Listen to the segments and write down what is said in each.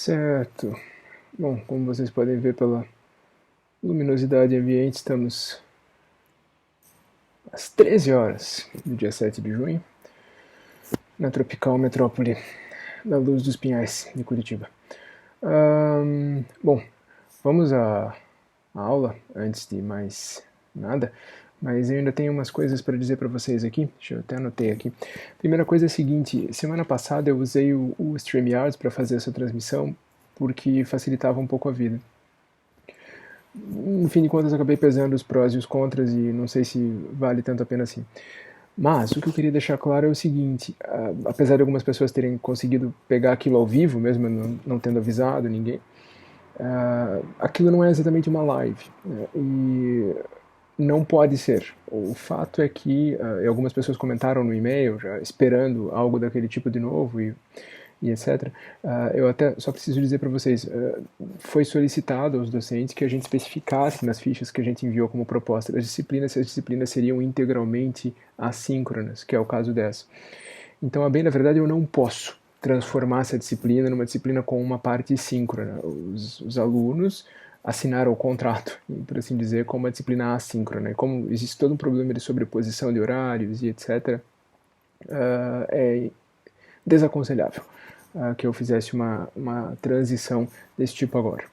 Certo. Bom, como vocês podem ver pela luminosidade ambiente, estamos às 13 horas do dia 7 de junho, na tropical metrópole da Luz dos Pinhais, de Curitiba. Bom, vamos à aula, antes de mais nada, mas eu ainda tenho umas coisas para dizer para vocês aqui, deixa eu até anotei aqui. Primeira coisa é a seguinte, semana passada eu usei o StreamYard para fazer essa transmissão, porque facilitava um pouco a vida. No fim de contas, acabei pesando os prós e os contras e não sei se vale tanto a pena assim. Mas o que eu queria deixar claro é o seguinte, apesar de algumas pessoas terem conseguido pegar aquilo ao vivo, mesmo não tendo avisado ninguém, aquilo não é exatamente uma live, né? E não pode ser. O fato é que algumas pessoas comentaram no e-mail, já esperando algo daquele tipo de novo e etc. Eu até só preciso dizer para vocês, foi solicitado aos docentes que a gente especificasse nas fichas que a gente enviou como proposta das disciplinas, se as disciplinas seriam integralmente assíncronas, que é o caso dessa. Então, a bem da verdade, eu não posso transformar essa disciplina numa disciplina com uma parte síncrona. Os alunos assinaram o contrato, por assim dizer, com uma disciplina assíncrona. E como existe todo um problema de sobreposição de horários e etc., é desaconselhável que eu fizesse uma transição desse tipo agora.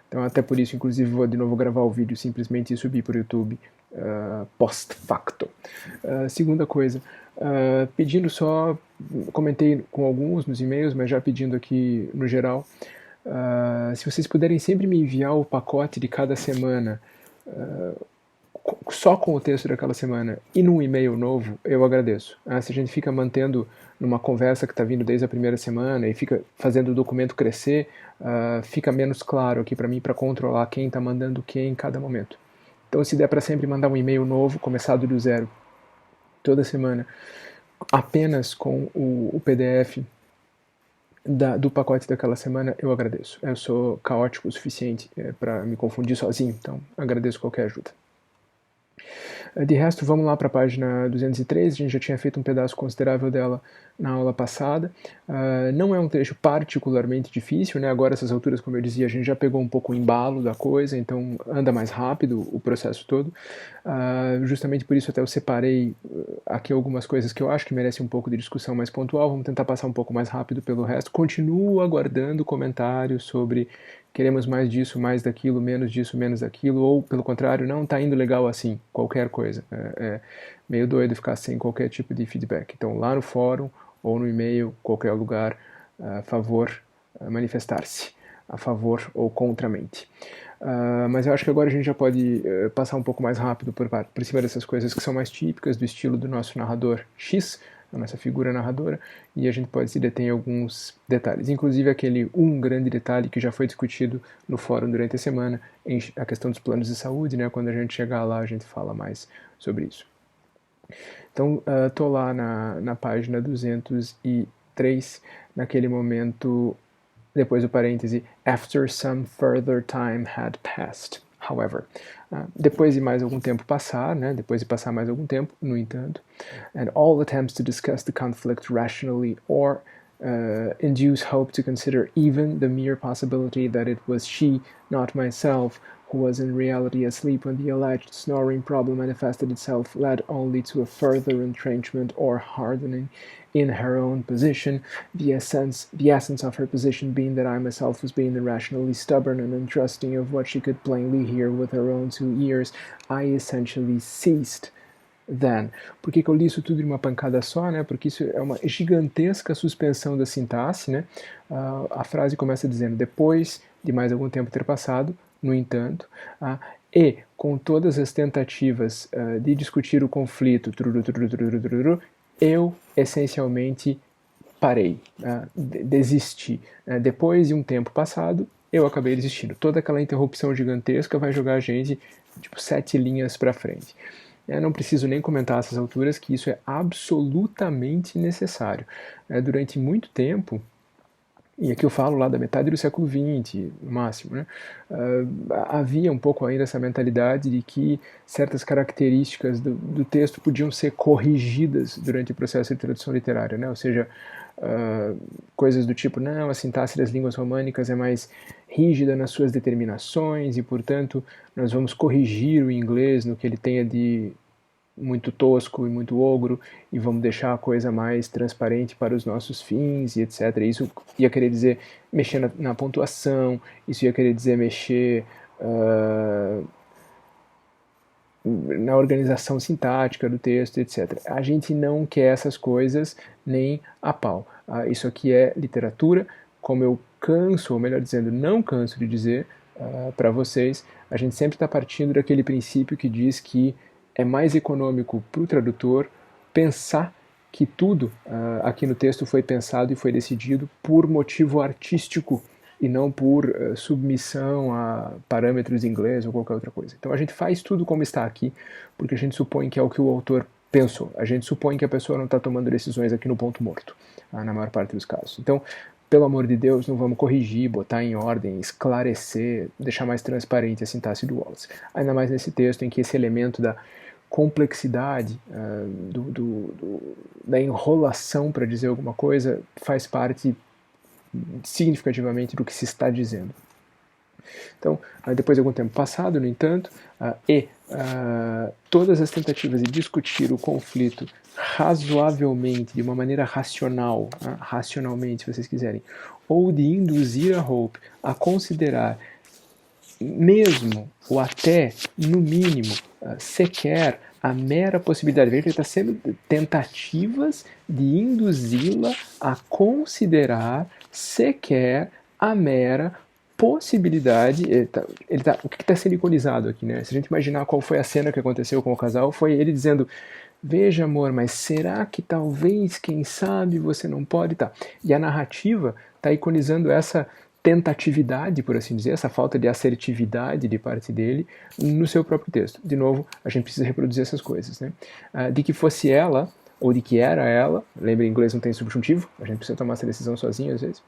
Então, até por isso, inclusive, vou de novo gravar o vídeo simplesmente e subir para o YouTube post-facto. Segunda coisa, pedindo só, comentei com alguns nos e-mails, mas já pedindo aqui no geral, se vocês puderem sempre me enviar o pacote de cada semana, só com o texto daquela semana e num e-mail novo, eu agradeço. Se a gente fica mantendo numa conversa que está vindo desde a primeira semana e fica fazendo o documento crescer, fica menos claro aqui para mim para controlar quem está mandando o que em cada momento. Então, se der para sempre mandar um e-mail novo, começado do zero, toda semana, apenas com o PDF do pacote daquela semana, eu agradeço. Eu sou caótico o suficiente para me confundir sozinho, então agradeço qualquer ajuda. De resto, vamos lá para a página 203, a gente já tinha feito um pedaço considerável dela na aula passada. Não é um trecho particularmente difícil, né? Agora, essas alturas, como eu dizia, a gente já pegou um pouco o embalo da coisa, então anda mais rápido o processo todo. Justamente por isso até eu separei aqui algumas coisas que eu acho que merecem um pouco de discussão mais pontual. Vamos tentar passar um pouco mais rápido pelo resto. Continuo aguardando comentários sobre queremos mais disso, mais daquilo, menos disso, menos daquilo, ou pelo contrário, não está indo legal assim, qualquer coisa. É meio doido ficar sem qualquer tipo de feedback. Então, lá no fórum ou no e-mail, qualquer lugar, a favor, manifestar-se a favor ou contramente. Mas eu acho que agora a gente já pode passar um pouco mais rápido por cima dessas coisas que são mais típicas do estilo do nosso narrador X, a nossa figura narradora, e a gente pode se deter em alguns detalhes, inclusive aquele grande detalhe que já foi discutido no fórum durante a semana, a questão dos planos de saúde, né? Quando a gente chegar lá a gente fala mais sobre isso. Então, estou lá na página 203, naquele momento, depois do parêntese, after some further time had passed. However, depois de mais algum tempo passar, né, depois de passar mais algum tempo, no entanto, and all attempts to discuss the conflict rationally or induce hope to consider even the mere possibility that it was she, not myself, who was in reality asleep when the alleged snoring problem manifested itself led only to a further entrenchment or hardening in her own position, the essence of her position being that I myself was being irrationally stubborn and untrusting of what she could plainly hear with her own 2 ears, I essentially ceased. Then. Por que eu li isso tudo de uma pancada só, né? Porque isso é uma gigantesca suspensão da sintaxe, né? A frase começa dizendo, depois de mais algum tempo ter passado, no entanto, e com todas as tentativas de discutir o conflito, eu essencialmente parei, desisti. Depois de um tempo passado, eu acabei desistindo. Toda aquela interrupção gigantesca vai jogar a gente, tipo, 7 linhas para frente. Não preciso nem comentar a essas alturas que isso é absolutamente necessário. Durante muito tempo, e aqui eu falo lá da metade do século XX, no máximo, né? Havia um pouco ainda essa mentalidade de que certas características do texto podiam ser corrigidas durante o processo de tradução literária, né? Ou seja, coisas do tipo, não, a sintaxe das línguas românicas é mais rígida nas suas determinações e, portanto, nós vamos corrigir o inglês no que ele tenha de muito tosco e muito ogro e vamos deixar a coisa mais transparente para os nossos fins e etc. Isso ia querer dizer mexer na pontuação, isso ia querer dizer mexer na organização sintática do texto, etc. A gente não quer essas coisas nem a pau. Isso aqui é literatura, como eu canso, ou melhor dizendo, não canso de dizer para vocês, a gente sempre está partindo daquele princípio que diz que é mais econômico para o tradutor pensar que tudo aqui no texto foi pensado e foi decidido por motivo artístico e não por submissão a parâmetros em inglês ou qualquer outra coisa. Então a gente faz tudo como está aqui, porque a gente supõe que é o que o autor pensou. A gente supõe que a pessoa não está tomando decisões aqui no ponto morto, na maior parte dos casos. Então, pelo amor de Deus, não vamos corrigir, botar em ordem, esclarecer, deixar mais transparente a sintaxe do Wallace. Ainda mais nesse texto em que esse elemento da complexidade, da enrolação para dizer alguma coisa faz parte significativamente do que se está dizendo. Então, depois de algum tempo passado, no entanto, todas as tentativas de discutir o conflito razoavelmente, de uma maneira racional, racionalmente, se vocês quiserem, ou de induzir a Hope a considerar mesmo, ou até, no mínimo, sequer a mera possibilidade, veja que ele está sendo tentativas de induzi-la a considerar sequer a mera possibilidade. O que está sendo iconizado aqui, né? Se a gente imaginar qual foi a cena que aconteceu com o casal, foi ele dizendo: veja, amor, mas será que talvez, quem sabe, você não pode? Tá. E a narrativa está iconizando essa tentatividade, por assim dizer, essa falta de assertividade de parte dele no seu próprio texto. De novo, a gente precisa reproduzir essas coisas, né? De que fosse ela, ou de que era ela, lembra, em inglês não tem subjuntivo, a gente precisa tomar essa decisão sozinho às vezes,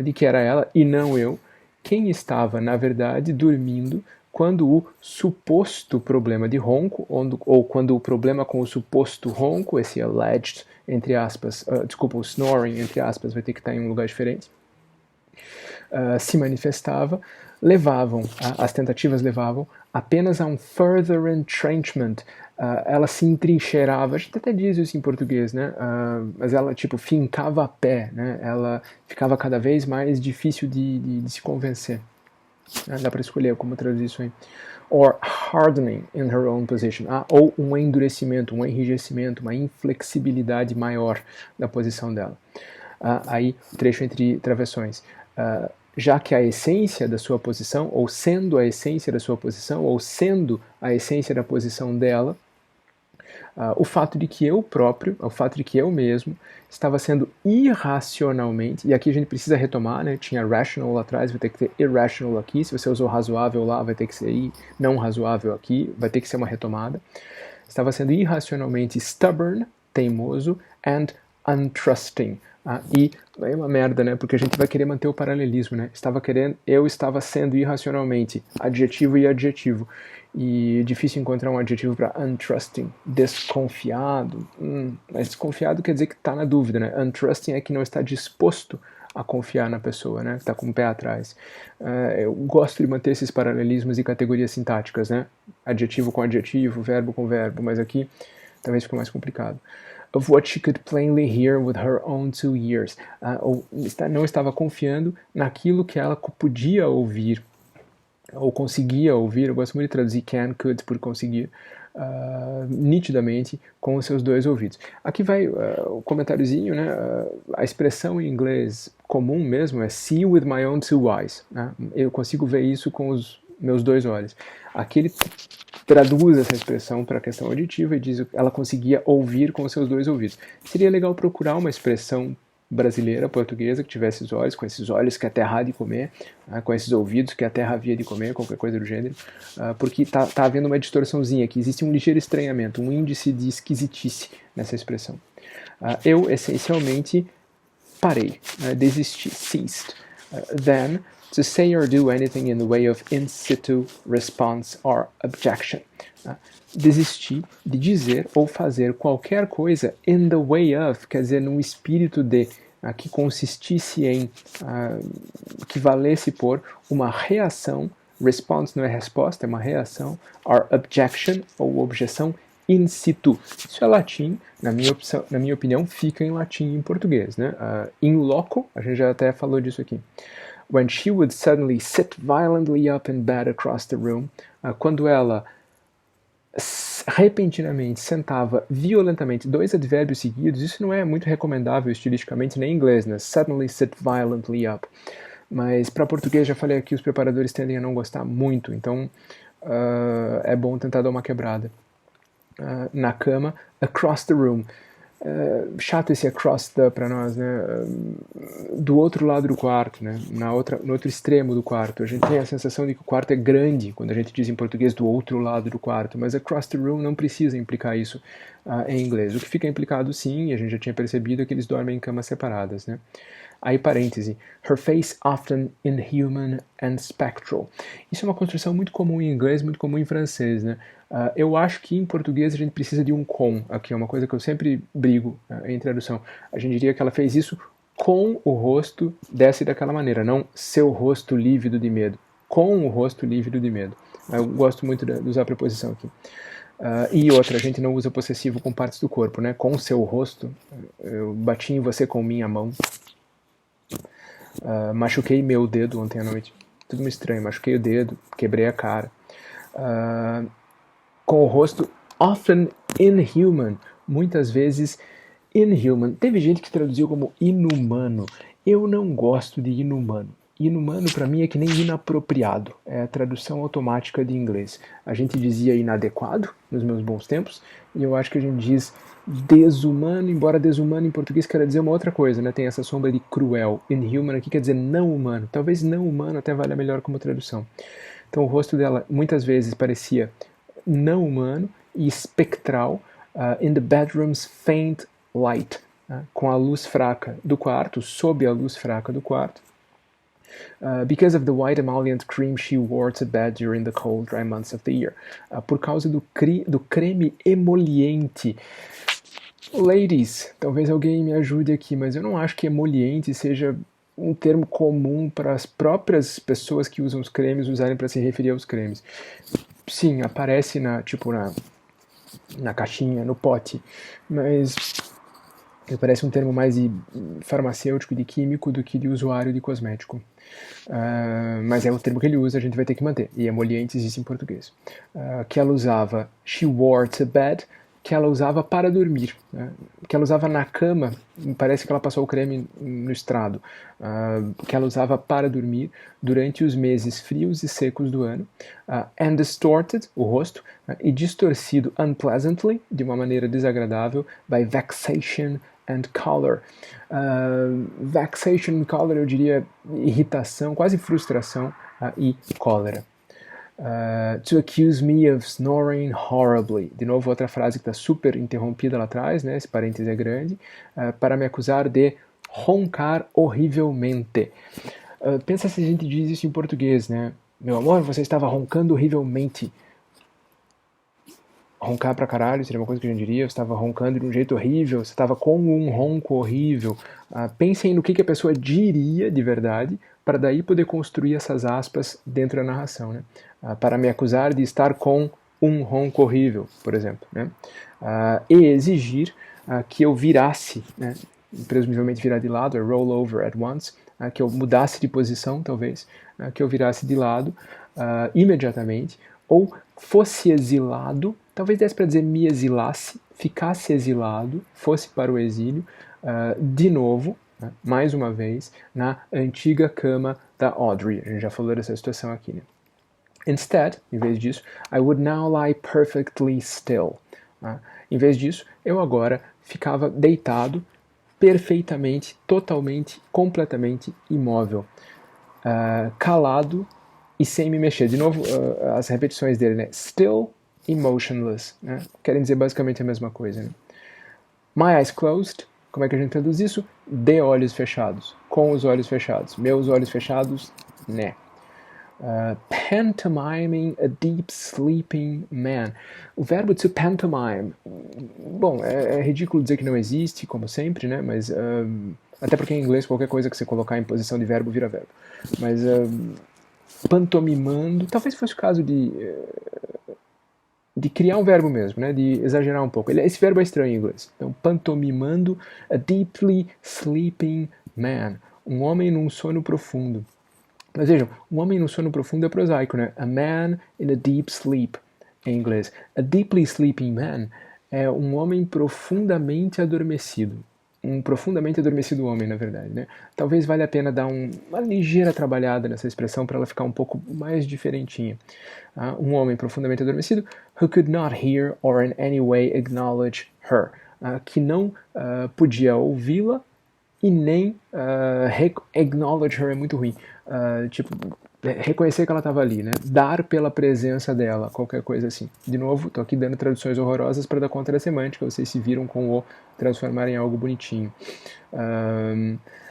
de que era ela e não eu, quem estava, na verdade, dormindo quando o suposto problema de ronco, ou quando o problema com o suposto ronco, esse alleged, entre aspas, desculpa, o snoring, entre aspas, vai ter que estar em um lugar diferente, se manifestava, as tentativas levavam apenas a um further entrenchment. Ela se entrincheirava, a gente até diz isso em português, né? Mas ela, tipo, fincava a pé, né? Ela ficava cada vez mais difícil de se convencer. Dá para escolher como traduzir isso aí. Or hardening in her own position. Ou um endurecimento, um enrijecimento, uma inflexibilidade maior da posição dela. Aí, trecho entre travessões. Já que a essência da sua posição, ou sendo a essência da sua posição, ou sendo a essência da posição dela, o fato de que eu próprio, o fato de que eu mesmo, estava sendo irracionalmente, e aqui a gente precisa retomar, né? Tinha rational lá atrás, vai ter que ter irrational aqui, se você usou razoável lá, vai ter que ser não razoável aqui, vai ter que ser uma retomada. Estava sendo irracionalmente stubborn, teimoso, and untrusting. E é uma merda, né? Porque a gente vai querer manter o paralelismo, né? Eu estava sendo irracionalmente adjetivo e adjetivo. E é difícil encontrar um adjetivo para untrusting, desconfiado. Mas desconfiado quer dizer que está na dúvida, né? Untrusting é que não está disposto a confiar na pessoa, né? Está com o pé atrás. Eu gosto de manter esses paralelismos e categorias sintáticas, né? Adjetivo com adjetivo, verbo com verbo, mas aqui talvez fique mais complicado. Of what she could plainly hear with her own 2 ears. Não estava confiando naquilo que ela podia ouvir, ou conseguia ouvir, eu gosto muito de traduzir can, could, por conseguir, nitidamente, com os seus 2 ouvidos. Aqui vai o comentáriozinho, né? A expressão em inglês comum mesmo é see with my own 2 eyes. Né? Eu consigo ver isso com os meus 2 olhos. Aqui ele traduz essa expressão para a questão auditiva e diz que ela conseguia ouvir com os seus 2 ouvidos. Seria legal procurar uma expressão brasileira, portuguesa, que tivesse os olhos, com esses olhos que a terra há de comer, com esses ouvidos que a terra havia de comer, qualquer coisa do gênero, porque tá havendo uma distorçãozinha aqui, existe um ligeiro estranhamento, um índice de esquisitice nessa expressão. Eu, essencialmente, parei, desisti, ceased. Then, to say or do anything in the way of in situ response or objection. Desistir de dizer ou fazer qualquer coisa in the way of, quer dizer, num espírito de, que consistisse em, que valesse por uma reação, response não é resposta, é uma reação, or objection, ou objeção in situ. Isso é latim, na minha opinião, fica em latim e em português, né? In loco, a gente já até falou disso aqui. When she would suddenly sit violently up in bed across the room, quando ela repentinamente sentava violentamente, dois advérbios seguidos, isso não é muito recomendável estilisticamente nem em inglês, né? Suddenly sit violently up. Mas para português, já falei aqui, os preparadores tendem a não gostar muito, então é bom tentar dar uma quebrada. Na cama, across the room. Chato esse across the para nós, né? Do outro lado do quarto, né? No outro extremo do quarto. A gente tem a sensação de que o quarto é grande quando a gente diz em português do outro lado do quarto, mas across the room não precisa implicar isso em inglês. O que fica implicado, sim, e a gente já tinha percebido, é que eles dormem em camas separadas, né? Aí, parêntese, her face often inhuman and spectral. Isso é uma construção muito comum em inglês, muito comum em francês, né? Eu acho que em português a gente precisa de um com, aqui é uma coisa que eu sempre brigo em tradução. A gente diria que ela fez isso com o rosto dessa e daquela maneira, não seu rosto lívido de medo. Com o rosto lívido de medo. Eu gosto muito de usar a preposição aqui. E outra, a gente não usa possessivo com partes do corpo, né? Com seu rosto, eu bati em você com minha mão. Machuquei meu dedo ontem à noite. Tudo muito estranho. Machuquei o dedo, quebrei a cara. Com o rosto often inhuman. Muitas vezes inhuman. Teve gente que traduziu como inumano. Eu não gosto de inumano. Inumano para mim é que nem inapropriado. É a tradução automática de inglês. A gente dizia inadequado nos meus bons tempos. E eu acho que a gente diz desumano, embora desumano em português quer dizer uma outra coisa, né? Tem essa sombra de cruel. Inhuman aqui quer dizer não humano. Talvez não humano até valha melhor como tradução. Então o rosto dela muitas vezes parecia não humano e espectral, in the bedroom's faint light, com a luz fraca do quarto, sob a luz fraca do quarto. Because of the white emollient cream she wore to bed during the cold, dry months of the year. Por causa do creme emoliente. Ladies, talvez alguém me ajude aqui, mas eu não acho que emoliente seja um termo comum para as próprias pessoas que usam os cremes usarem para se referir aos cremes. Sim, aparece na caixinha, no pote, mas parece um termo mais de farmacêutico, de químico, do que de usuário de cosmético. Mas é o termo que ele usa, a gente vai ter que manter. E emoliente existe em português. Que ela usava, she wore to bed, que ela usava para dormir, né? Que ela usava na cama, parece que ela passou o creme no estrado, que ela usava para dormir durante os meses frios e secos do ano, and distorted, o rosto, e distorcido unpleasantly, de uma maneira desagradável, by vexation and color. Vexation and color, eu diria irritação, quase frustração, e cólera. To accuse me of snoring horribly. De novo, outra frase que está super interrompida lá atrás, né? Esse parêntese é grande. Para me acusar de roncar horrivelmente. Pensa se a gente diz isso em português, né? Meu amor, você estava roncando horrivelmente. Roncar pra caralho seria uma coisa que a gente diria. Você estava roncando de um jeito horrível. Você estava com um ronco horrível. Pensem no que a pessoa diria de verdade, para daí poder construir essas aspas dentro da narração, né? Para me acusar de estar com um ronco horrível, por exemplo, né? E exigir que eu virasse, né? Presumivelmente virar de lado, roll over at once, que eu mudasse de posição, talvez, que eu virasse de lado imediatamente, ou fosse exilado, talvez desse para dizer me exilasse, ficasse exilado, fosse para o exílio, de novo, né, mais uma vez, na antiga cama da Audrey. A gente já falou dessa situação aqui, né? Instead, em vez disso, I would now lie perfectly still. Em vez disso, eu agora ficava deitado, perfeitamente, totalmente, completamente imóvel, calado e sem me mexer. De novo, as repetições dele, né? Still e motionless, né? Querem dizer basicamente a mesma coisa, né? My eyes closed. Como é que a gente traduz isso? De olhos fechados. Com os olhos fechados. Meus olhos fechados, né? Pantomiming a deep sleeping man. O verbo to pantomime, bom, é ridículo dizer que não existe, como sempre, né? Mas Até porque em inglês qualquer coisa que você colocar em posição de verbo vira verbo. Mas pantomimando, talvez fosse o caso de criar um verbo mesmo, né? De exagerar um pouco. Esse verbo é estranho em inglês. Então, pantomimando a deeply sleeping man. Um homem num sono profundo. Mas vejam, um homem num sono profundo é prosaico, né? A man in a deep sleep, em inglês. A deeply sleeping man é um homem profundamente adormecido. Um profundamente adormecido homem, na verdade, né? Talvez valha a pena dar uma ligeira trabalhada nessa expressão para ela ficar um pouco mais diferentinha. Um homem profundamente adormecido, who could not hear or in any way acknowledge her, que não podia ouvi-la e nem acknowledge her é muito ruim. Tipo, reconhecer que ela estava ali, né? Dar pela presença dela, qualquer coisa assim. De novo, tô aqui dando traduções horrorosas para dar conta da semântica, vocês se viram com o transformar em algo bonitinho.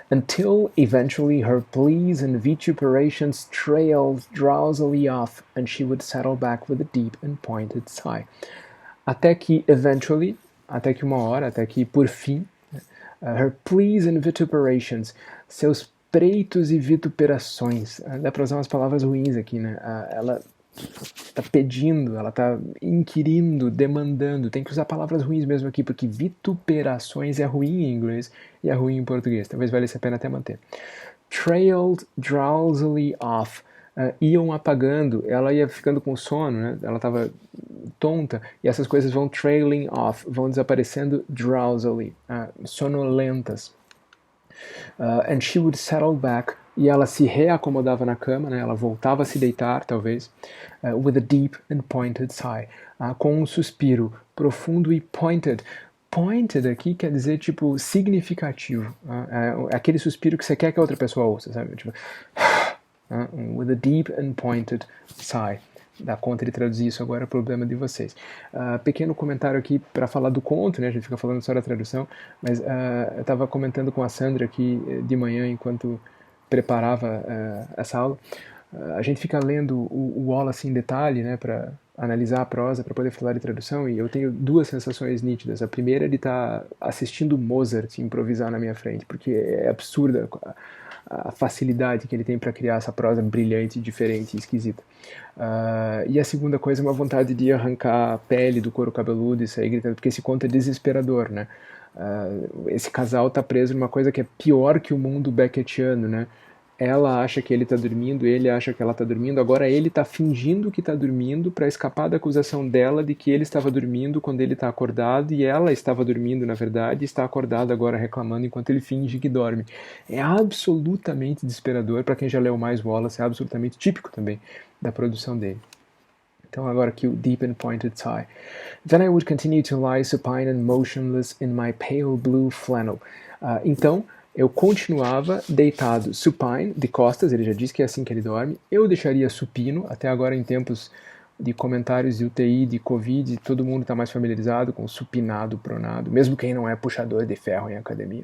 Until eventually her pleas and vituperations trailed drowsily off and she would settle back with a deep and pointed sigh. Até que eventually, até que uma hora, até que por fim, her pleas and vituperations, seus preitos e vituperações. Dá para usar umas palavras ruins aqui, né? Ela está pedindo, ela está inquirindo, demandando. Tem que usar palavras ruins mesmo aqui, porque vituperações é ruim em inglês e é ruim em português. Talvez valesse a pena até manter. Trailed drowsily off. Iam apagando, ela ia ficando com sono, né? Ela estava tonta, e essas coisas vão trailing off, vão desaparecendo drowsily, sonolentas. And she would settle back, e ela se reacomodava na cama, né? Ela voltava a se deitar, talvez, with a deep and pointed sigh, com um suspiro profundo e pointed. Pointed aqui quer dizer, tipo, significativo. Aquele suspiro que você quer que a outra pessoa ouça, sabe? Tipo, with a deep and pointed sigh. Dá conta de traduzir isso agora, é problema de vocês. Pequeno comentário aqui para falar do conto, né? A gente fica falando só da tradução, mas eu estava comentando com a Sandra aqui de manhã, enquanto preparava essa aula. A gente fica lendo o Wallace em detalhe, né? Para analisar a prosa, para poder falar de tradução, e eu tenho duas sensações nítidas. A primeira é de estar assistindo Mozart improvisar na minha frente, porque é absurda a facilidade que ele tem para criar essa prosa brilhante, diferente e esquisita. E a segunda coisa é uma vontade de arrancar a pele do couro cabeludo e sair gritando, porque esse conto é desesperador, né? Esse casal tá preso numa coisa que é pior que o mundo beckettiano, né? Ela acha que ele tá dormindo, ele acha que ela tá dormindo, agora ele tá fingindo que tá dormindo para escapar da acusação dela de que ele estava dormindo quando ele tá acordado, e ela estava dormindo, na verdade, e está acordada agora reclamando enquanto ele finge que dorme. É absolutamente desesperador. Para quem já leu mais Wallace, é absolutamente típico também da produção dele. Então agora aqui o deep and pointed sigh. Then I would continue to lie supine and motionless in my pale blue flannel. Então eu continuava deitado supine, de costas, ele já disse que é assim que ele dorme. Eu deixaria supino, até agora em tempos de comentários de UTI, de Covid, todo mundo está mais familiarizado com supinado, pronado, mesmo quem não é puxador de ferro em academia.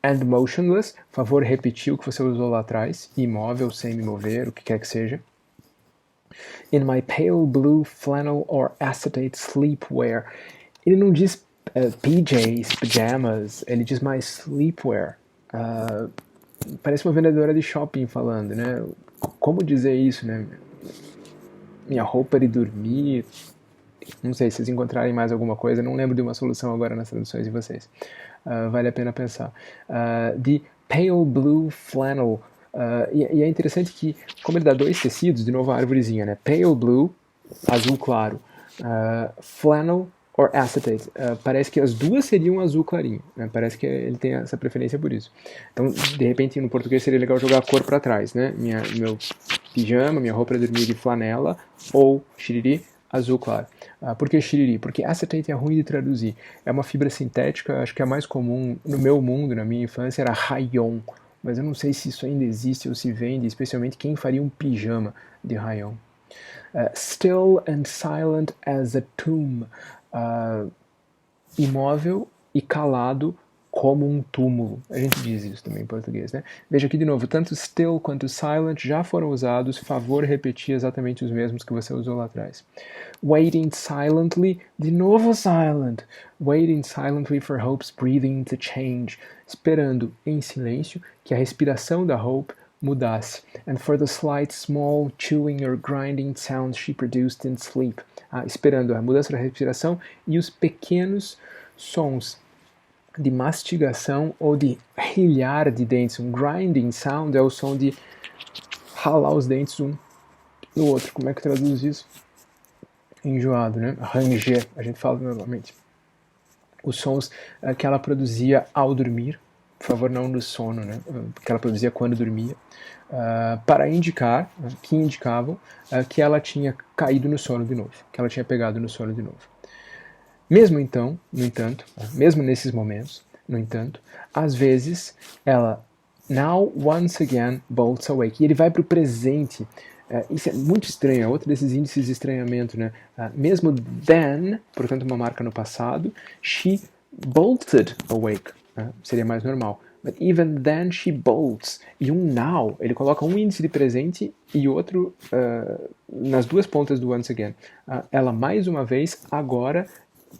And motionless, favor repetir o que você usou lá atrás, imóvel, sem me mover, o que quer que seja. In my pale blue flannel or acetate sleepwear. Ele não diz PJs, pajamas, ele diz my sleepwear. Parece uma vendedora de shopping falando, né? Como dizer isso, né? Minha roupa de dormir. Não sei se vocês encontrarem mais alguma coisa, não lembro de uma solução agora nas traduções de vocês. Vale a pena pensar. The pale blue flannel. E é interessante que, como ele dá dois tecidos, de novo a árvorezinha, né? Pale blue, azul claro. Flannel or acetate. Parece que as duas seriam azul clarinho, né? Parece que ele tem essa preferência por isso. Então, de repente, no português seria legal jogar a cor para trás, né? Meu pijama, minha roupa de dormir de flanela ou xiriri, azul claro. Por que xiriri? Porque acetate é ruim de traduzir. É uma fibra sintética, acho que a mais comum no meu mundo, na minha infância, era rayon. Mas eu não sei se isso ainda existe ou se vende, especialmente quem faria um pijama de rayon. Still and silent as a tomb. Imóvel e calado como um túmulo. A gente diz isso também em português, né? Veja aqui de novo, tanto still quanto silent já foram usados, favor repetir exatamente os mesmos que você usou lá atrás. Waiting silently, de novo silent. Waiting silently for Hope's breathing to change. Esperando em silêncio que a respiração da Hope mudasse. And for the slight, small chewing or grinding sounds she produced in sleep. Esperando a mudança da respiração e os pequenos sons de mastigação ou de rilhar de dentes. Um grinding sound é o som de ralar os dentes um no outro. Como é que traduz isso? Enjoado, né? Ranger, a gente fala normalmente. Os sons que ela produzia ao dormir, por favor, não no sono, né? Que ela produzia quando dormia, para indicar, que indicavam que ela tinha caído no sono de novo, que ela tinha pegado no sono de novo. Mesmo então, no entanto, mesmo nesses momentos, no entanto, às vezes ela now once again bolts awake. E ele vai para o presente. Isso é muito estranho, é outro desses índices de estranhamento, né? Mesmo then, portanto uma marca no passado, she bolted awake. Seria mais normal. But even then she bolts. E um now, ele coloca um índice de presente e outro nas duas pontas do once again. Ela mais uma vez agora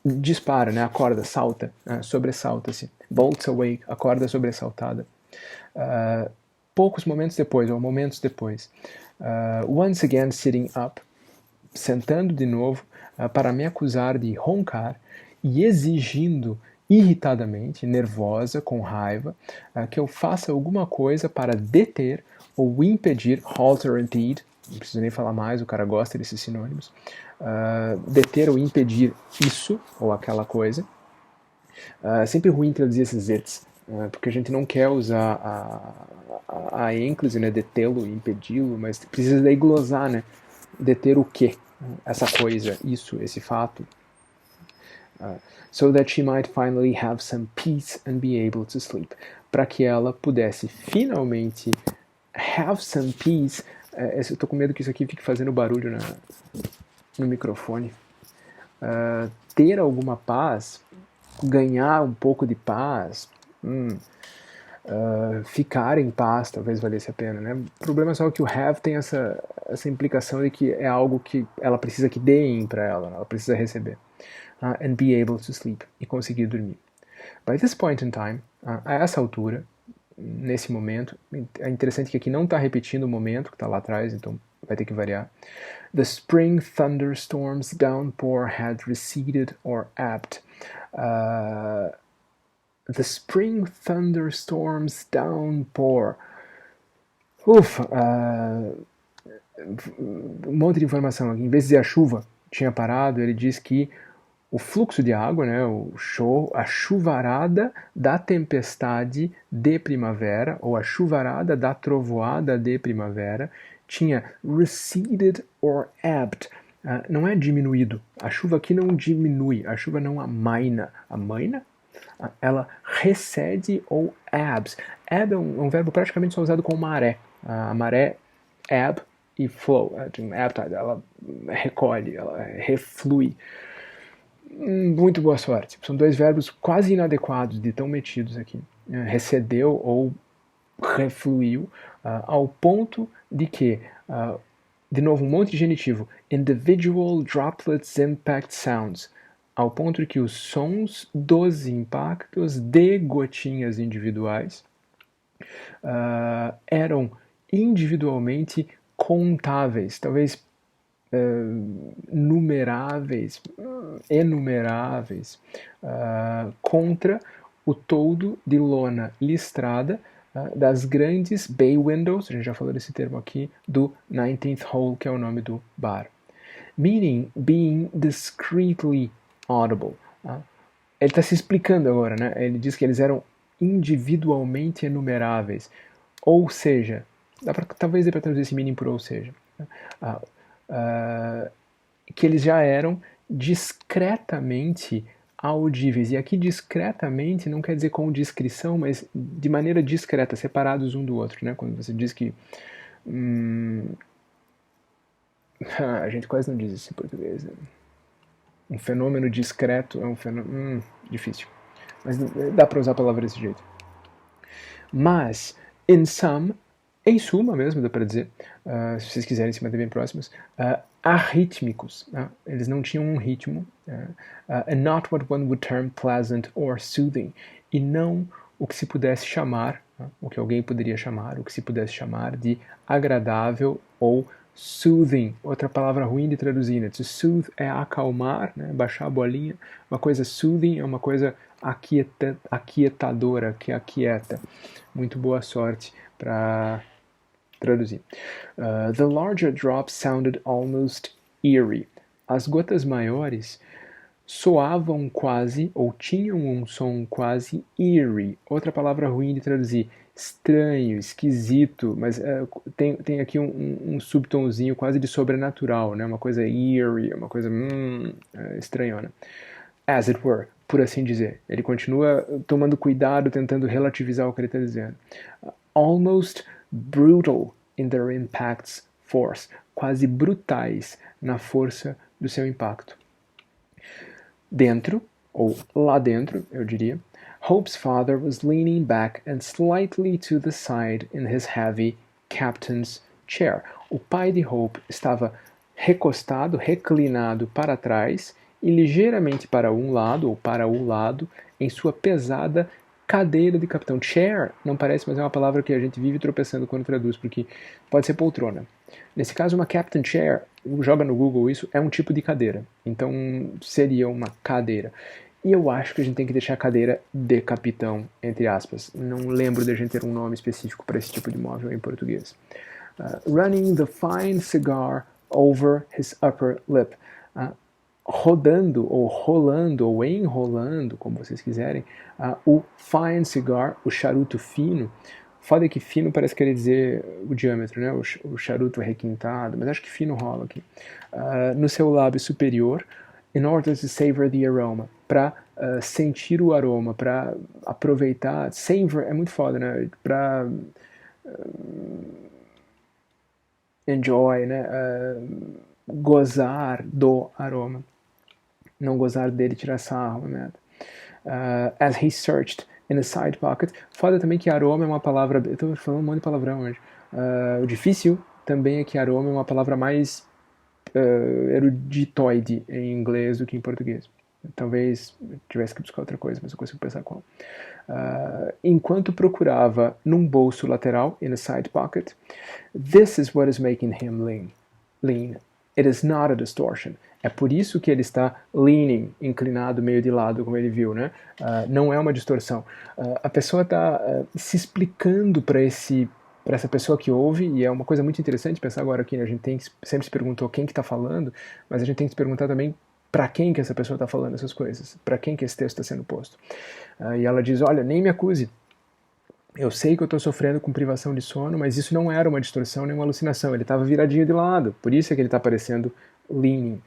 dispara, né? Acorda, salta, sobressalta-se. Bolts awake, acorda sobressaltada. Poucos momentos depois, ou momentos depois, once again sitting up, sentando de novo para me acusar de roncar e exigindo irritadamente, nervosa, com raiva, que eu faça alguma coisa para deter ou impedir, halt or impede, não preciso nem falar mais, o cara gosta desses sinônimos, deter ou impedir isso ou aquela coisa. Sempre ruim traduzir esses its, porque a gente não quer usar a ênclise, né, detê-lo, impedi-lo, mas precisa daí glosar, né, deter o quê? Essa coisa, isso, esse fato. So that she might finally have some peace and be able to sleep. Para que ela pudesse finalmente have some peace. Eu estou com medo que isso aqui fique fazendo barulho no microfone. Ter alguma paz, ganhar um pouco de paz, ficar em paz talvez valesse a pena, né? O problema é só que o have tem essa implicação de que é algo que ela precisa que deem para ela precisa receber. And be able to sleep, e conseguir dormir. By this point in time, a essa altura, nesse momento, é interessante que aqui não está repetindo o momento que está lá atrás, então vai ter que variar. The spring thunderstorms downpour had receded or ebbed. The spring thunderstorms downpour. Ufa, um monte de informação aqui. Em vez de dizer a chuva tinha parado, ele diz que o fluxo de água, né, a chuvarada da tempestade de primavera, ou a chuvarada da trovoada de primavera, tinha receded or ebbed. Não é diminuído. A chuva aqui não diminui, a chuva não amaina. Amaina? Ela recede ou ebbs. Ebb é um verbo praticamente só usado com maré. A maré, ebb e flow. Ebb tide, ela recolhe, ela reflui. Muito boa sorte. São dois verbos quase inadequados de tão metidos aqui. Recedeu ou refluiu ao ponto de que, de novo, um monte de genitivo. Individual droplets impact sounds. Ao ponto de que os sons dos impactos de gotinhas individuais eram individualmente contáveis. Talvez enumeráveis, contra o toldo de lona listrada das grandes bay windows, a gente já falou desse termo aqui, do 19th Hole, que é o nome do bar. Meaning being discreetly audible. Ele está se explicando agora, né? Ele diz que eles eram individualmente enumeráveis. Ou seja, talvez dê para traduzir esse meaning por ou seja. Que eles já eram discretamente audíveis. E aqui discretamente não quer dizer com discrição, mas de maneira discreta, separados um do outro, né? Quando você diz que a gente quase não diz isso em português, né? Um fenômeno discreto é um fenômeno difícil. mas dá para usar a palavra desse jeito. Mas, in some, em suma mesmo, dá para dizer, se vocês quiserem se manter bem próximos, arrítmicos. Eles não tinham um ritmo. And not what one would term pleasant or soothing. E não o que se pudesse chamar, o que alguém poderia chamar, o que se pudesse chamar de agradável ou soothing. Outra palavra ruim de traduzir, né? To soothe é acalmar, né? Baixar a bolinha. Uma coisa soothing é uma coisa aquietadora, que aquieta. Muito boa sorte para traduzir. The larger drops sounded almost eerie. As gotas maiores soavam quase, ou tinham um som quase eerie. Outra palavra ruim de traduzir. Estranho, esquisito, mas tem aqui um subtonzinho quase de sobrenatural, né? Uma coisa eerie, uma coisa estranhona. As it were, por assim dizer. Ele continua tomando cuidado, tentando relativizar o que ele está dizendo. Almost brutal in their impact's force. Quase brutais na força do seu impacto. Dentro, ou lá dentro, eu diria, Hope's father was leaning back and slightly to the side in his heavy captain's chair. O pai de Hope estava recostado, reclinado para trás e ligeiramente para um lado, ou para o lado, em sua pesada cadeira de capitão. Chair não parece, mas é uma palavra que a gente vive tropeçando quando traduz, porque pode ser poltrona. Nesse caso, uma captain chair, joga no Google isso, é um tipo de cadeira. Então, seria uma cadeira. E eu acho que a gente tem que deixar a cadeira de capitão, entre aspas. Não lembro de a gente ter um nome específico para esse tipo de móvel em português. Running the fine cigar over his upper lip. Rodando, ou rolando, ou enrolando, como vocês quiserem, o fine cigar, o charuto fino. Foda que fino parece querer dizer o diâmetro, né? O charuto requintado, mas acho que fino rola aqui. No seu lábio superior, in order to savor the aroma, para sentir o aroma, para aproveitar. Savor é muito foda, né? Para enjoy, né? Gozar do aroma. Não gozar dele, tirar sarro, né? As he searched in a side pocket. Foda também que aroma é uma palavra. Eu tô falando um monte de palavrão hoje. O difícil também é que aroma é uma palavra mais eruditoide em inglês do que em português. Talvez eu tivesse que buscar outra coisa, mas eu consigo pensar qual. Enquanto procurava num bolso lateral, in a side pocket, this is what is making him lean. It is not a distortion. É por isso que ele está leaning, inclinado meio de lado, como ele viu, né? Não é uma distorção. A pessoa está se explicando para essa pessoa que ouve, e é uma coisa muito interessante pensar agora aqui, né? A gente sempre se perguntou quem que está falando, mas a gente tem que se perguntar também para quem que essa pessoa está falando essas coisas, para quem que esse texto está sendo posto. E ela diz, olha, nem me acuse. Eu sei que eu estou sofrendo com privação de sono, mas isso não era uma distorção nem uma alucinação. Ele estava viradinho de lado, por isso é que ele está parecendo leaning.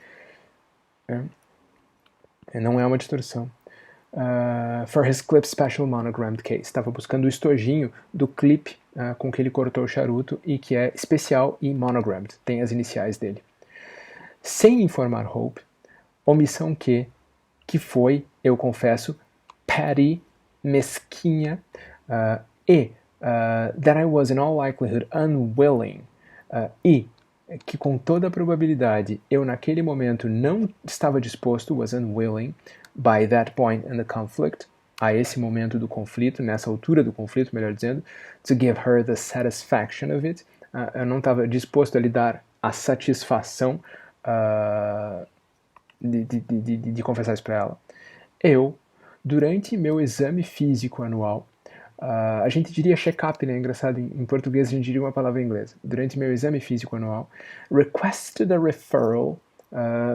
Não é uma distorção. For his clip special monogrammed case. Estava buscando o estojinho do clipe com que ele cortou o charuto e que é especial e monogrammed. Tem as iniciais dele. Sem informar Hope, omissão que foi, eu confesso, petty, mesquinha, that I was in all likelihood unwilling, e que com toda a probabilidade eu naquele momento não estava disposto, was unwilling, by that point in the conflict, a esse momento do conflito, nessa altura do conflito, melhor dizendo, to give her the satisfaction of it, eu não estava disposto a lhe dar a satisfação de confessar isso para ela. Eu, durante meu exame físico anual, a gente diria check-up, né? Engraçado, em português a gente diria uma palavra em inglês. Durante meu exame físico anual, requested a referral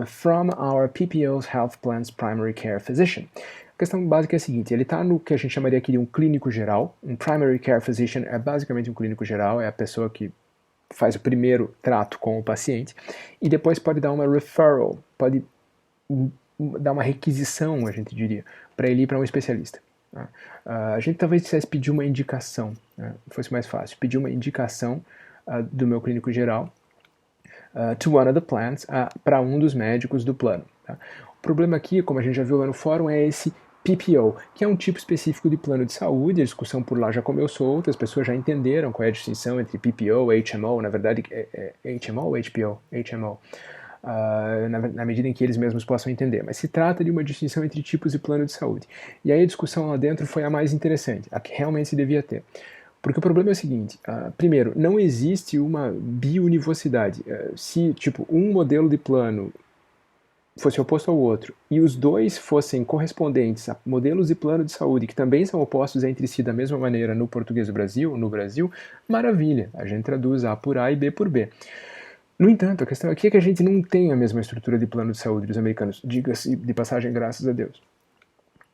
from our PPO's Health Plan's primary care physician. A questão básica é a seguinte, ele está no que a gente chamaria aqui de um clínico geral. Um primary care physician é basicamente um clínico geral, é a pessoa que faz o primeiro trato com o paciente, e depois pode dar uma referral, pode dar uma requisição, a gente diria, para ele ir para um especialista. A gente talvez dissesse pedir uma indicação, né? Fosse mais fácil, pedir uma indicação do meu clínico geral to one of the plans, para um dos médicos do plano. Tá? O problema aqui, como a gente já viu lá no fórum, é esse PPO, que é um tipo específico de plano de saúde. A discussão por lá já comeu solta, as pessoas já entenderam qual é a distinção entre PPO e HMO, na verdade é HMO ou HPO? HMO. Na medida em que eles mesmos possam entender, mas se trata de uma distinção entre tipos de plano de saúde. E aí a discussão lá dentro foi a mais interessante, a que realmente se devia ter. Porque o problema é o seguinte, primeiro, não existe uma biunivocidade. Se, tipo, um modelo de plano fosse oposto ao outro e os dois fossem correspondentes a modelos de plano de saúde que também são opostos entre si da mesma maneira no português do Brasil, no Brasil, maravilha, a gente traduz A por A e B por B. No entanto, a questão aqui é que a gente não tem a mesma estrutura de plano de saúde dos americanos, diga-se de passagem, graças a Deus.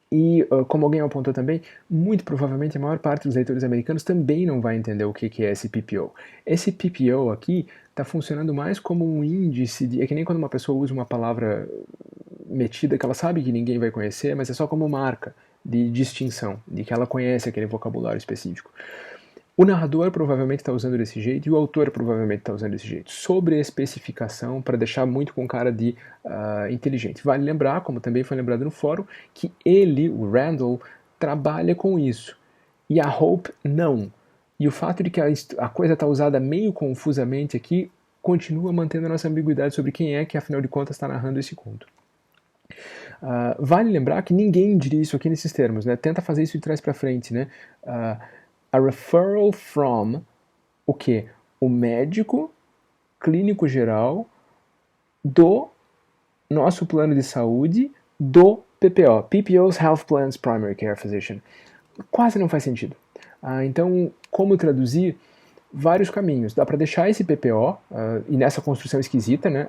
E, como alguém apontou também, muito provavelmente a maior parte dos leitores americanos também não vai entender o que é esse PPO. Esse PPO aqui está funcionando mais como um índice de... É que nem quando uma pessoa usa uma palavra metida que ela sabe que ninguém vai conhecer, mas é só como marca de distinção, de que ela conhece aquele vocabulário específico. O narrador provavelmente está usando desse jeito e o autor provavelmente está usando desse jeito, sobre a especificação, para deixar muito com cara de inteligente. Vale lembrar, como também foi lembrado no fórum, que ele, o Randall, trabalha com isso e a Hope não. E o fato de que a coisa está usada meio confusamente aqui continua mantendo a nossa ambiguidade sobre quem é que, afinal de contas, está narrando esse conto. Vale lembrar que ninguém diria isso aqui nesses termos, né? Tenta fazer isso de trás para frente, né? A referral from o que? O médico clínico geral do nosso plano de saúde do PPO, PPO's Health Plan's Primary Care Physician. Quase não faz sentido. Então, como traduzir? Vários caminhos. Dá para deixar esse PPO, e nessa construção esquisita, né,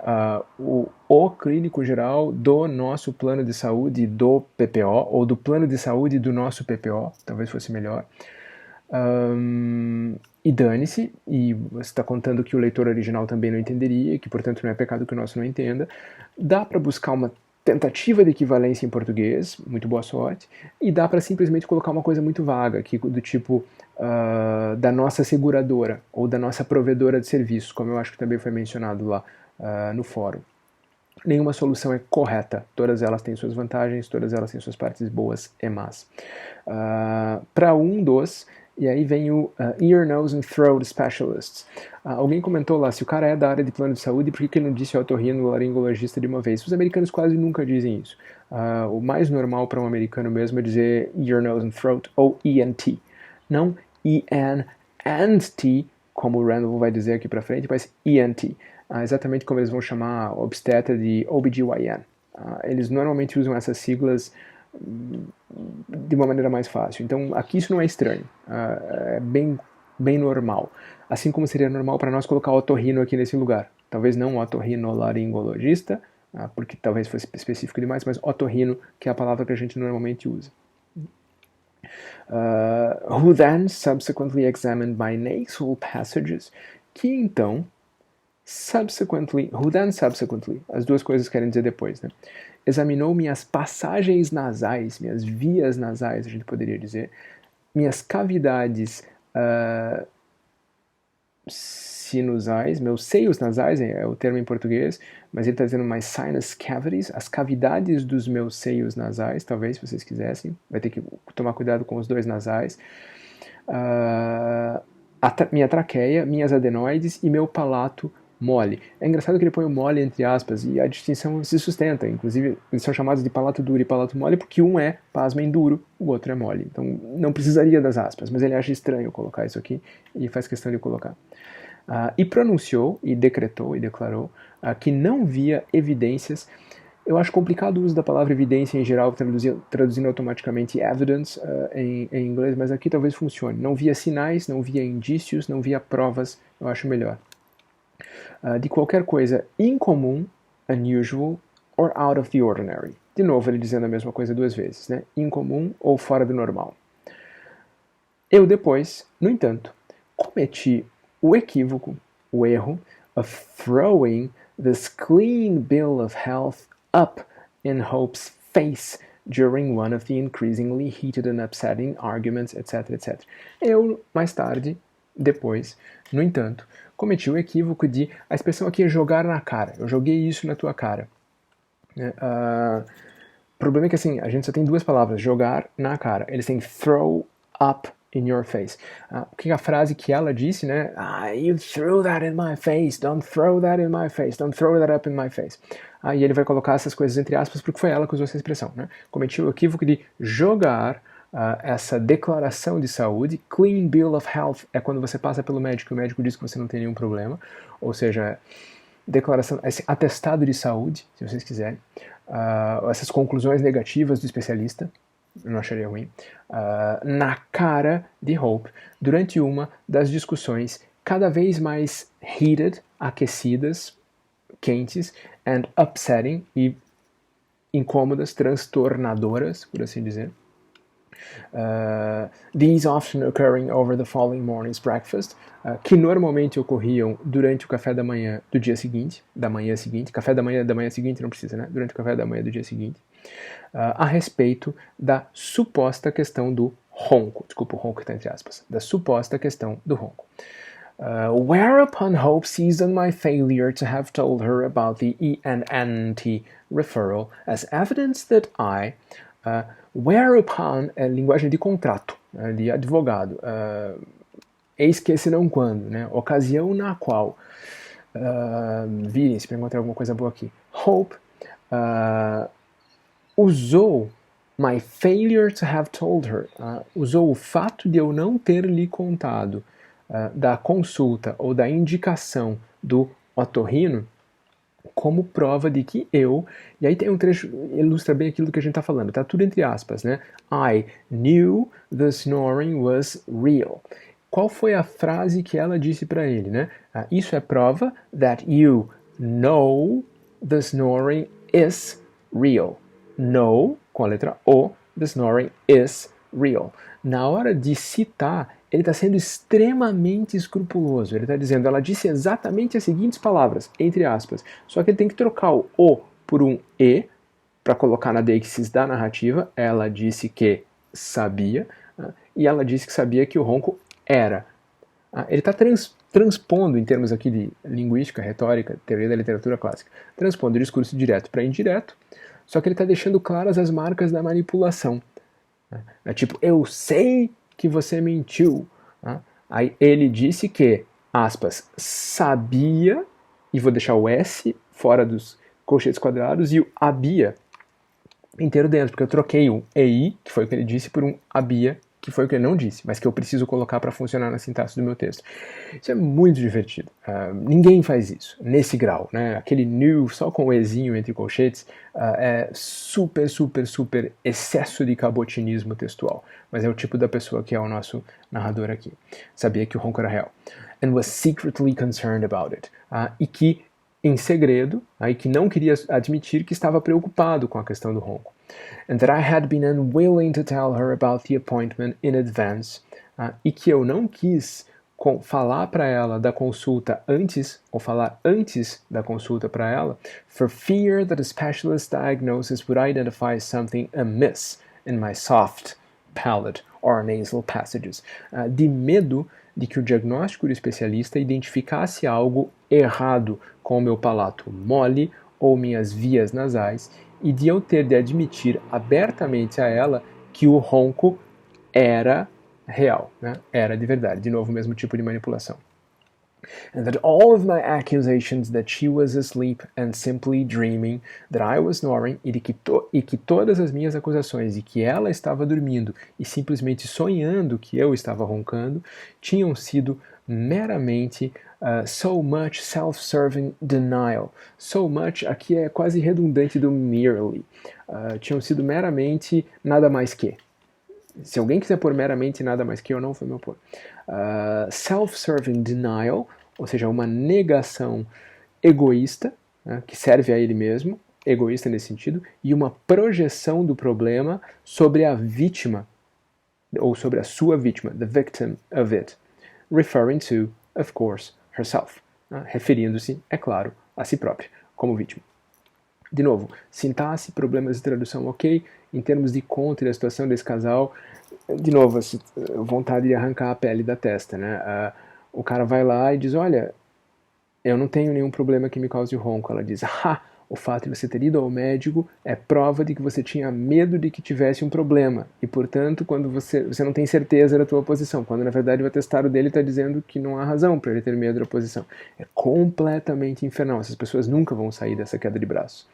o clínico geral do nosso plano de saúde do PPO, ou do plano de saúde do nosso PPO, talvez fosse melhor. E dane-se, e você está contando que o leitor original também não entenderia, que portanto não é pecado que o nosso não entenda. Dá para buscar uma tentativa de equivalência em português, muito boa sorte, e dá para simplesmente colocar uma coisa muito vaga, aqui, do tipo da nossa seguradora, ou da nossa provedora de serviços, como eu acho que também foi mencionado lá no fórum. Nenhuma solução é correta, todas elas têm suas vantagens, todas elas têm suas partes boas e más. Para um dos, e aí vem o Ear, Nose and Throat Specialists. Alguém comentou lá, se o cara é da área de plano de saúde, por que ele não disse otorrinolaringologista de uma vez? Os americanos quase nunca dizem isso. O mais normal para um americano mesmo é dizer Ear, Nose and Throat ou ENT. Não EN and T, como o Randall vai dizer aqui para frente, mas ENT. Exatamente como eles vão chamar a obstetra de OBGYN. Eles normalmente usam essas siglas de uma maneira mais fácil. Então, aqui isso não é estranho. É bem normal. Assim como seria normal para nós colocar otorrino aqui nesse lugar. Talvez não otorrinolaringologista, porque talvez fosse específico demais, mas otorrino, que é a palavra que a gente normalmente usa. Who then subsequently examined my nasal passages, que então who then subsequently, as duas coisas querem dizer depois, né? Examinou minhas passagens nasais, minhas vias nasais, a gente poderia dizer, minhas cavidades sinusais, meus seios nasais, é o termo em português, mas ele está dizendo my sinus cavities, as cavidades dos meus seios nasais, talvez, se vocês quisessem, vai ter que tomar cuidado com os dois nasais, minha traqueia, minhas adenoides e meu palato mole. É engraçado que ele põe o mole entre aspas e a distinção se sustenta. Inclusive, eles são chamados de palato duro e palato mole porque um é, pasmem, duro, o outro é mole. Então, não precisaria das aspas, mas ele acha estranho colocar isso aqui e faz questão de colocar. E pronunciou, e decretou, e declarou que não via evidências. Eu acho complicado o uso da palavra evidência em geral, traduzindo automaticamente evidence em inglês, mas aqui talvez funcione. Não via sinais, não via indícios, não via provas, eu acho melhor. De qualquer coisa incomum, unusual, or out of the ordinary. De novo, ele dizendo a mesma coisa duas vezes, né? Incomum ou fora do normal. Eu depois, no entanto, cometi o equívoco, o erro, of throwing this clean bill of health up in Hope's face during one of the increasingly heated and upsetting arguments, etc, etc. Eu, mais tarde, depois, no entanto, cometi o equívoco de, a expressão aqui é jogar na cara, eu joguei isso na tua cara. problema é que assim, a gente só tem duas palavras, jogar na cara. Eles têm throw up in your face. O que é a frase que ela disse, né? You threw that in my face, don't throw that in my face, don't throw that up in my face. E ele vai colocar essas coisas entre aspas porque foi ela que usou essa expressão, né? Cometi o equívoco de jogar essa declaração de saúde. Clean Bill of Health é quando você passa pelo médico e o médico diz que você não tem nenhum problema, ou seja, declaração, esse atestado de saúde, se vocês quiserem, essas conclusões negativas do especialista, eu não acharia ruim, na cara de Hope, durante uma das discussões cada vez mais heated, aquecidas, quentes, and upsetting, e incômodas, transtornadoras, por assim dizer. These often occurring over the following morning's breakfast, que normalmente ocorriam durante o café da manhã do dia seguinte, da manhã seguinte, café da manhã seguinte não precisa, né? Durante o café da manhã do dia seguinte, a respeito da suposta questão do ronco, desculpa, o ronco está entre aspas, da suposta questão do ronco. Whereupon Hope seized on my failure to have told her about the ENNT referral as evidence that whereupon é linguagem de contrato, de advogado, eis que se não quando, né? Ocasião na qual, virem se para encontrar alguma coisa boa aqui, Hope usou my failure to have told her, usou o fato de eu não ter lhe contado da consulta ou da indicação do otorrino como prova de que eu, e aí tem um trecho, ilustra bem aquilo que a gente está falando, tá tudo entre aspas, né? I knew the snoring was real. Qual foi a frase que ela disse para ele, né? Isso é prova that you know the snoring is real. Know, com a letra O, the snoring is real. Na hora de citar, ele está sendo extremamente escrupuloso. Ele está dizendo, ela disse exatamente as seguintes palavras, entre aspas. Só que ele tem que trocar o O por um E, para colocar na deixis da narrativa. Ela disse que sabia, e ela disse que sabia que o ronco era. Ele está transpondo, em termos aqui de linguística, retórica, teoria da literatura clássica, transpondo o discurso direto para indireto, só que ele está deixando claras as marcas da manipulação. É tipo, eu sei que você mentiu. Aí ele disse que, aspas, sabia, e vou deixar o S fora dos colchetes quadrados, e o habia inteiro dentro, porque eu troquei um EI, que foi o que ele disse, por um habia, que foi o que ele não disse, mas que eu preciso colocar para funcionar na sintaxe do meu texto. Isso é muito divertido. Ninguém faz isso, nesse grau, né? Aquele new, só com o ezinho entre colchetes, é super, super, super excesso de cabotinismo textual. Mas é o tipo da pessoa que é o nosso narrador aqui. Sabia que o ronco era real. And was secretly concerned about it. E que, em segredo, e que não queria admitir que estava preocupado com a questão do ronco. And that I had been unwilling to tell her about the appointment in advance, e que eu não quis falar para ela da consulta antes, ou falar antes da consulta para ela, for fear that a specialist diagnosis would identify something amiss in my soft palate or nasal passages, de medo de que o diagnóstico do especialista identificasse algo errado com o meu palato mole ou minhas vias nasais, e de eu ter de admitir abertamente a ela que o ronco era real, né? Era de verdade. De novo, o mesmo tipo de manipulação. And that all of my accusations that she was asleep and simply dreaming, that I was snoring, e que todas as minhas acusações de que ela estava dormindo e simplesmente sonhando que eu estava roncando, tinham sido meramente so much self-serving denial. So much aqui é quase redundante do merely. Tinham sido meramente nada mais que. Se alguém quiser pôr meramente nada mais que, eu não vou meu pôr. Self-serving denial, ou seja, uma negação egoísta, né, que serve a ele mesmo, egoísta nesse sentido, e uma projeção do problema sobre a vítima, ou sobre a sua vítima, the victim of it, referring to, of course, herself, referindo-se, é claro, a si própria, como vítima. De novo, sintaxe, problemas de tradução ok, em termos de conto e da situação desse casal, de novo, vontade de arrancar a pele da testa, né? O cara vai lá e diz, olha, eu não tenho nenhum problema que me cause ronco. Ela diz, O fato de você ter ido ao médico é prova de que você tinha medo de que tivesse um problema. E, portanto, quando você não tem certeza da tua posição, quando na verdade o atestado dele está dizendo que não há razão para ele ter medo da posição. É completamente infernal. Essas pessoas nunca vão sair dessa queda de braço.